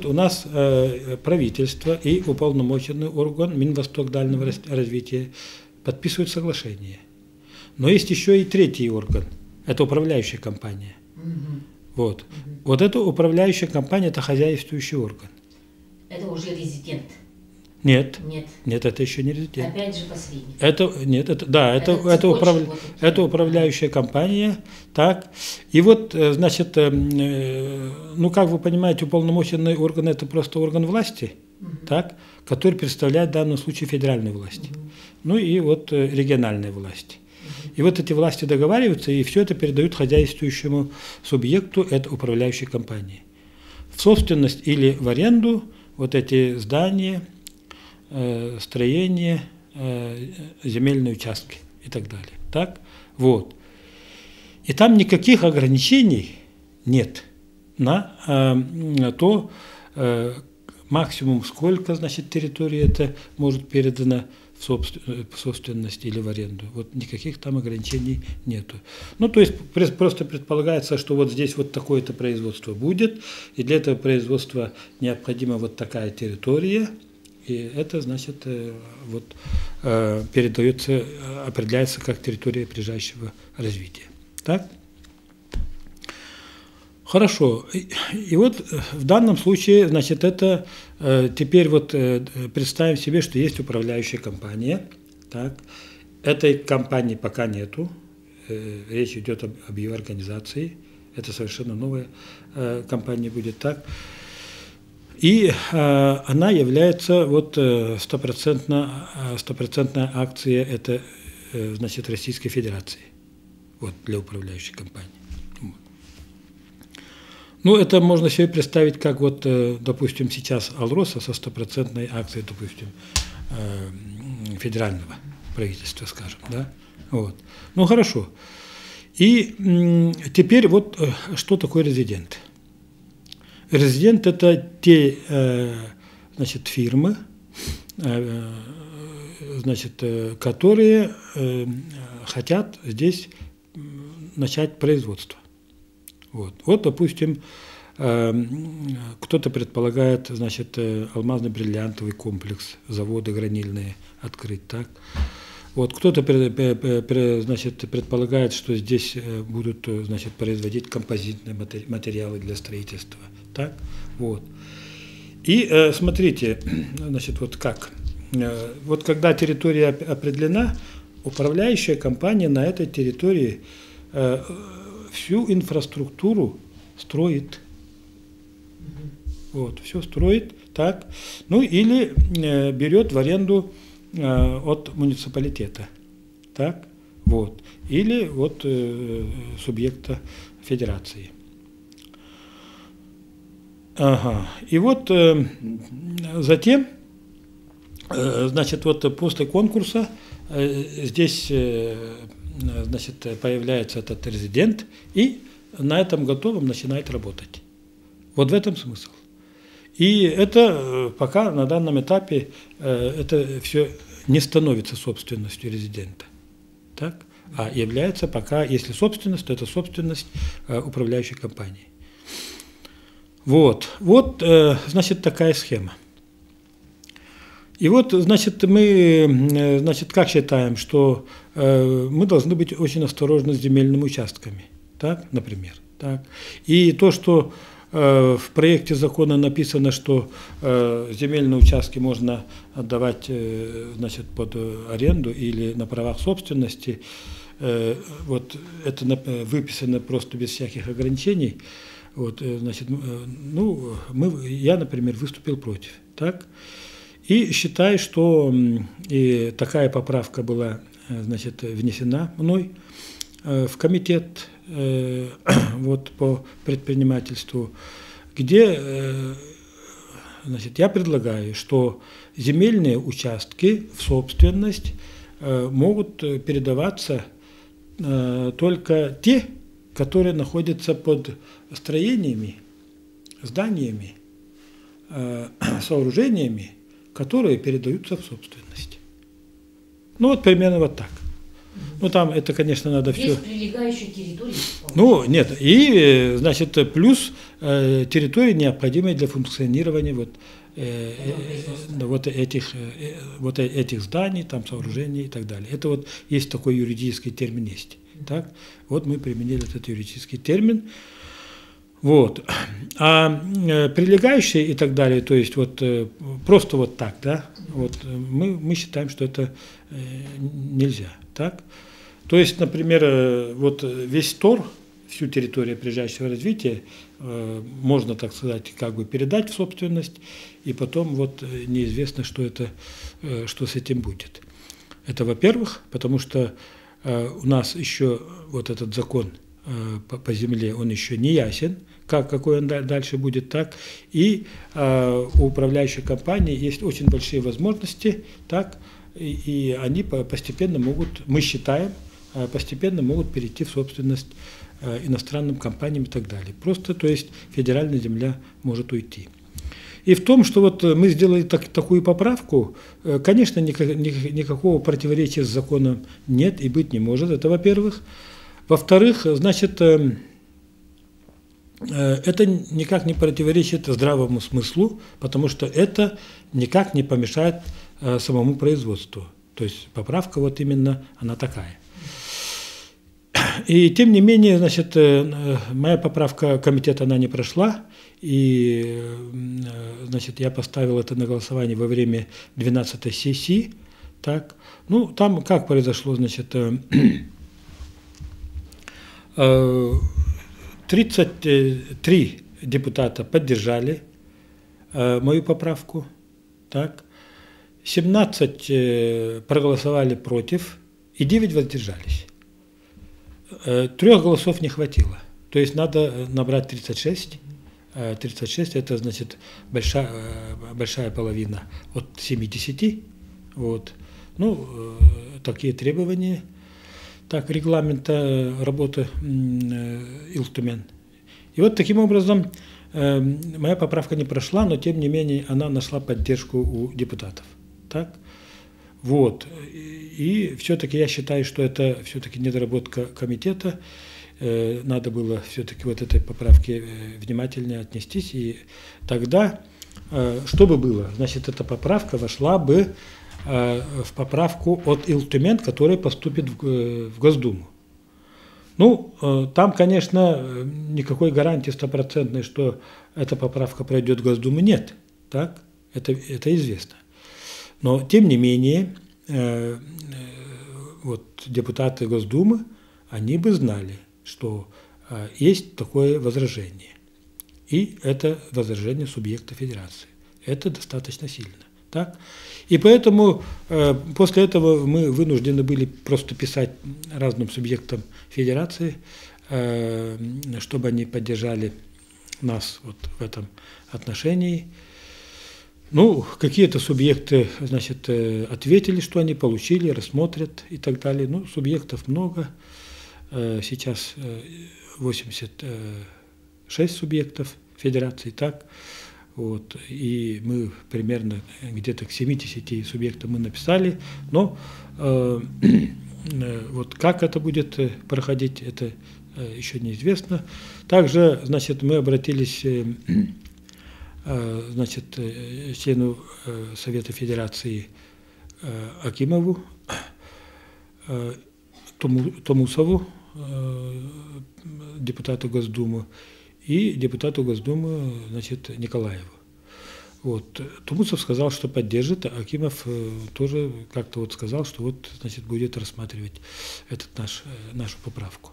у нас правительство и уполномоченный орган Минвосток дальнего развития подписывают соглашение. Но есть еще и третий орган, это управляющая компания. Вот. Вот эта управляющая компания – это хозяйствующий орган. Это уже резидент. Нет. Нет. Нет, это еще не резидент. Опять же посредник. Это управляющая компания. Так. И вот, значит, ну, как вы понимаете, уполномоченный орган – это просто орган власти, так, который представляет в данном случае федеральную власть. Ну и вот региональные власти. И вот эти власти договариваются, и все это передают хозяйствующему субъекту, это управляющей компании. В собственность или в аренду вот эти здания, строения, земельные участки и так далее. Так? Вот. И там никаких ограничений нет на то, максимум сколько, значит, территории это может передано в собственность или в аренду. Вот никаких там ограничений нету. Ну, то есть просто предполагается, что вот здесь вот такое-то производство будет, и для этого производства необходима вот такая территория, и это, значит, вот передается, определяется как территория ближайшего развития. Так? Хорошо. И вот в данном случае, значит, это теперь вот представим себе, что есть управляющая компания. Так. Этой компании пока нету. Речь идет об ее организации. Это совершенно новая компания будет. Так. И она является вот стопроцентной акцией это, значит, Российской Федерации. Вот для управляющей компании. Ну, это можно себе представить, как вот, допустим, сейчас Алроса со стопроцентной акцией, допустим, федерального правительства, скажем, да, вот. Ну, хорошо. И теперь вот что такое резидент? Резидент – это те, значит, фирмы, значит, которые хотят здесь начать производство. Вот, допустим, кто-то предполагает, значит, алмазно-бриллиантовый комплекс, заводы гранильные открыть, так. Вот, кто-то, значит, предполагает, что здесь будут, значит, производить композитные материалы для строительства, так. Вот. И смотрите, значит, вот как. Вот когда территория определена, управляющая компания на этой территории всю инфраструктуру строит. Вот, все строит, так. Ну, или берет в аренду от муниципалитета, так. Вот. Или от субъекта федерации. Ага. И вот затем, значит, вот после конкурса здесь, значит, появляется этот резидент, и на этом готовом начинает работать. Вот в этом смысл. И это пока на данном этапе это все не становится собственностью резидента, так? А является пока, если собственность, то это собственность управляющей компании. Вот, значит, такая схема. И вот, значит, мы, значит, как считаем, что мы должны быть очень осторожны с земельными участками, так, например. Так. И то, что в проекте закона написано, что земельные участки можно отдавать, значит, под аренду или на правах собственности, вот это выписано просто без всяких ограничений. Вот, значит, ну, я, например, выступил против, так. И считаю, что и такая поправка была, значит, внесена мной в комитет вот, по предпринимательству, где, значит, я предлагаю, что земельные участки в собственность могут передаваться только те, которые находятся под строениями, зданиями, сооружениями, которые передаются в собственность. Ну вот примерно вот так. Ну, там это, конечно, надо все... Есть прилегающие территории? Ну, нет, и, значит, плюс территории, необходимые для функционирования вот этих зданий, там, сооружений и так далее. Это вот есть такой юридический термин есть. Так? Вот мы применили этот юридический термин. Вот. А прилегающие и так далее, то есть вот просто вот так, да, вот мы считаем, что это нельзя. Так? То есть, например, вот весь ТОР, всю территорию прилегающего развития, можно, так сказать, как бы передать в собственность, и потом вот неизвестно, что с этим будет. Это, во-первых, потому что у нас еще вот этот закон по земле, он еще не ясен, какой он дальше будет, так, и у управляющей компании есть очень большие возможности, так, и они постепенно могут, мы считаем, постепенно могут перейти в собственность иностранным компаниям и так далее. Просто, то есть, федеральная земля может уйти. И в том, что вот мы сделали такую поправку, конечно, никакого противоречия с законом нет и быть не может, это во-первых. Во-вторых, значит, это никак не противоречит здравому смыслу, потому что это никак не помешает самому производству. То есть поправка вот именно она такая. И тем не менее, значит, моя поправка комитета, она не прошла, и, значит, я поставил это на голосование во время 12-й сессии. Так. Ну, там как произошло, значит, 33 депутата поддержали мою поправку, так, 17 проголосовали против и 9 воздержались. 3 голосов не хватило, то есть надо набрать 36. 36 это, значит, большая половина от 70. Вот. Ну, такие требования. Так, регламента работы Илтумен. И вот таким образом моя поправка не прошла, но тем не менее она нашла поддержку у депутатов. Так? Вот. И все-таки я считаю, что это все-таки недоработка комитета. Надо было все-таки вот этой поправке внимательнее отнестись. И тогда, что бы было? Значит, эта поправка вошла бы в поправку от Илтумен, которая поступит в Госдуму. Ну, там, конечно, никакой гарантии стопроцентной, что эта поправка пройдет в Госдуму, нет. Так? Это известно. Но, тем не менее, вот депутаты Госдумы, они бы знали, что есть такое возражение. И это возражение субъекта федерации. Это достаточно сильно. Так? И поэтому после этого мы вынуждены были просто писать разным субъектам федерации, чтобы они поддержали нас вот в этом отношении. Ну, какие-то субъекты, значит, ответили, что они получили, рассмотрят и так далее. Ну, субъектов много. Сейчас 86 субъектов федерации, так. Вот, и мы примерно где-то к 70 субъектам мы написали, но вот как это будет проходить, это еще неизвестно. Также, значит, мы обратились, значит, члену Совета Федерации Акимову, Томусову, депутату Госдумы, и депутату Госдумы, значит, Николаеву. Вот. Тумусов сказал, что поддержит, а Акимов тоже как-то вот сказал, что вот, значит, будет рассматривать нашу поправку.